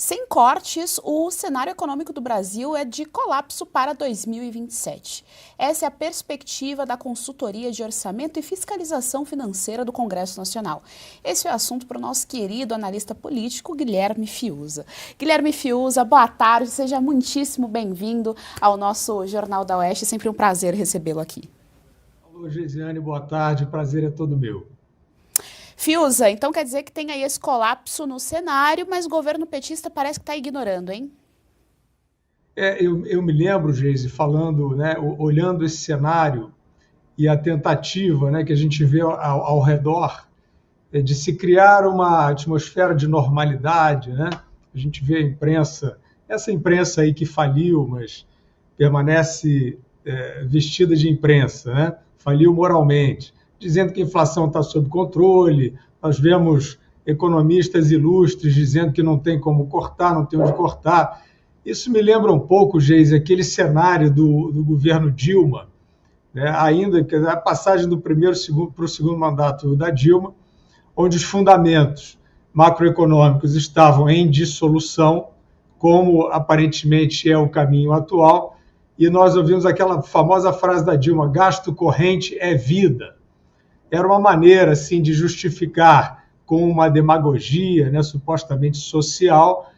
Sem cortes, o cenário econômico do Brasil é de colapso para 2027. Essa é a perspectiva da Consultoria de Orçamento e Fiscalização Financeira do Congresso Nacional. Esse é o assunto para o nosso querido analista político, Guilherme Fiuza. Guilherme Fiuza, boa tarde, seja muitíssimo bem-vindo ao nosso Jornal da Oeste, sempre um prazer recebê-lo aqui. Alô, Geisiane, boa tarde, o prazer é todo meu. Fiuza, então quer dizer que tem aí esse colapso no cenário, mas o governo petista parece que está ignorando, hein? Eu me lembro, Geise, falando, né, olhando esse cenário e a tentativa, né, que a gente vê ao redor de se criar uma atmosfera de normalidade, né? A gente vê a imprensa, essa imprensa aí que faliu, mas permanece vestida de imprensa, né? Faliu moralmente, dizendo que a inflação está sob controle. Nós vemos economistas ilustres dizendo que não tem como cortar, não tem onde cortar. Isso me lembra um pouco, Geise, aquele cenário do governo Dilma, né? Ainda que a passagem do primeiro para o segundo mandato da Dilma, onde os fundamentos macroeconômicos estavam em dissolução, como aparentemente é o caminho atual, e nós ouvimos aquela famosa frase da Dilma: gasto corrente é vida. Era uma maneira assim de justificar com uma demagogia, né, supostamente social,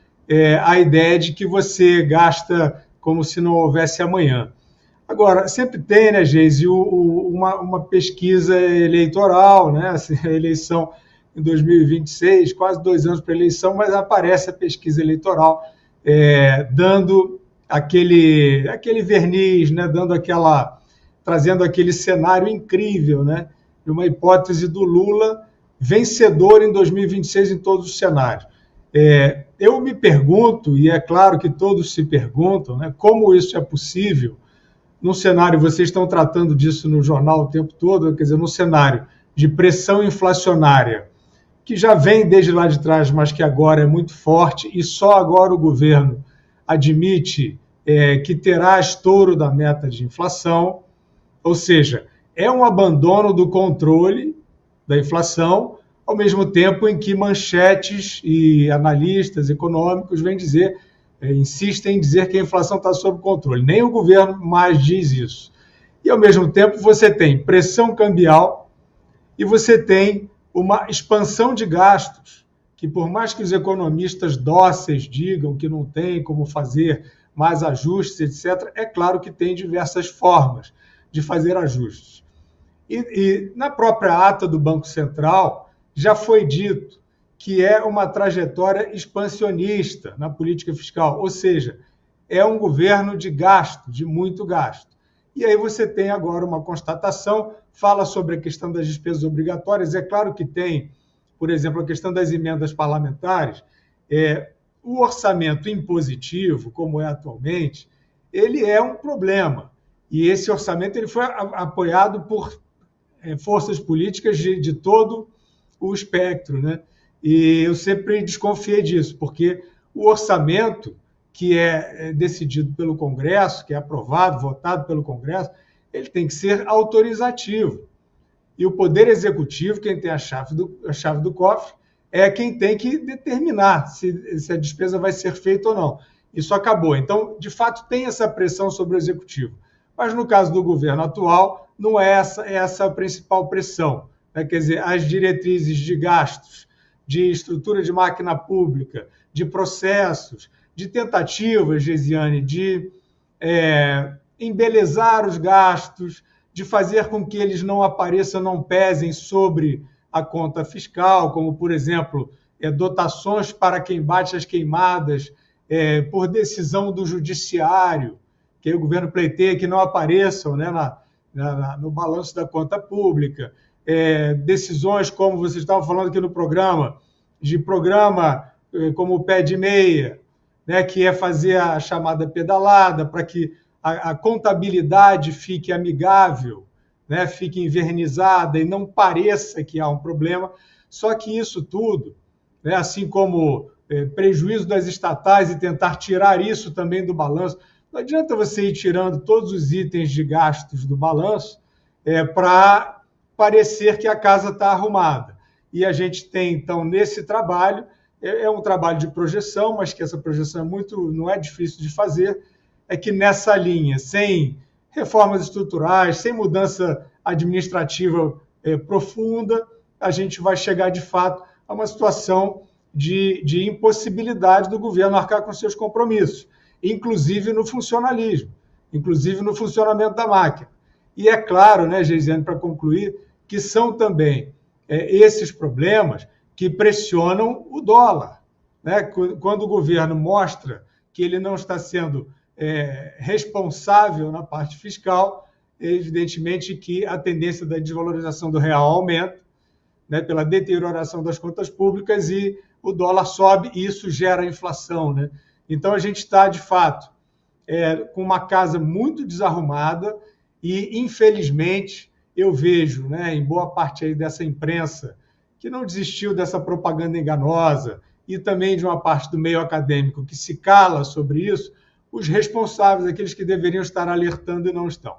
a ideia de que você gasta como se não houvesse amanhã. Agora, sempre tem, né, Geise, uma pesquisa eleitoral, né, assim, a eleição em 2026, quase 2 anos para a eleição, mas aparece a pesquisa eleitoral dando aquele verniz, né, trazendo aquele cenário incrível, né, de uma hipótese do Lula vencedor em 2026 em todos os cenários. Eu me pergunto, e é claro que todos se perguntam, né, como isso é possível num cenário, vocês estão tratando disso no jornal o tempo todo, quer dizer, num cenário de pressão inflacionária, que já vem desde lá de trás, mas que agora é muito forte, e só agora o governo admite que terá estouro da meta de inflação, ou seja, é um abandono do controle da inflação, ao mesmo tempo em que manchetes e analistas econômicos insistem em dizer que a inflação está sob controle. Nem o governo mais diz isso. E, ao mesmo tempo, você tem pressão cambial e você tem uma expansão de gastos, que por mais que os economistas dóceis digam que não tem como fazer mais ajustes, etc., é claro que tem diversas formas de fazer ajustes. E na própria ata do Banco Central já foi dito que é uma trajetória expansionista na política fiscal, ou seja, é um governo de gasto, de muito gasto. E aí você tem agora uma constatação, fala sobre a questão das despesas obrigatórias, é claro que tem, por exemplo, a questão das emendas parlamentares, o orçamento impositivo, como é atualmente, ele é um problema. E esse orçamento ele foi apoiado por forças políticas de todo o espectro, né? E eu sempre desconfiei disso, porque o orçamento que é decidido pelo Congresso, que é aprovado, votado pelo Congresso, ele tem que ser autorizativo. E o Poder Executivo, quem tem a chave do cofre, é quem tem que determinar se a despesa vai ser feita ou não. Isso acabou. Então, de fato, tem essa pressão sobre o Executivo. Mas, no caso do governo atual, não é essa a principal pressão, né? Quer dizer, as diretrizes de gastos, de estrutura de máquina pública, de processos, de tentativas, Geisiane, de embelezar os gastos, de fazer com que eles não apareçam, não pesem sobre a conta fiscal, como, por exemplo, dotações para quem bate as queimadas por decisão do judiciário, que o governo pleiteia que não apareçam, né, no balanço da conta pública. Decisões como vocês estavam falando aqui no programa, de programa como o Pé de Meia, né, que é fazer a chamada pedalada para que a contabilidade fique amigável, né, fique invernizada e não pareça que há um problema. Só que isso tudo, né, assim como prejuízo das estatais e tentar tirar isso também do balanço, não adianta você ir tirando todos os itens de gastos do balanço para parecer que a casa está arrumada. E a gente tem, então, nesse trabalho, é um trabalho de projeção, mas que essa projeção não é difícil de fazer, é que nessa linha, sem reformas estruturais, sem mudança administrativa profunda, a gente vai chegar, de fato, a uma situação de impossibilidade do governo arcar com seus compromissos, inclusive no funcionalismo, inclusive no funcionamento da máquina. E é claro, né, Geisiane, para concluir, que são também esses problemas que pressionam o dólar. Né? Quando o governo mostra que ele não está sendo responsável na parte fiscal, evidentemente que a tendência da desvalorização do real aumenta, né, pela deterioração das contas públicas, e o dólar sobe e isso gera inflação. Né? Então, a gente está, de fato, com uma casa muito desarrumada e, infelizmente, eu vejo, né, em boa parte aí dessa imprensa que não desistiu dessa propaganda enganosa e também de uma parte do meio acadêmico que se cala sobre isso, os responsáveis, aqueles que deveriam estar alertando e não estão.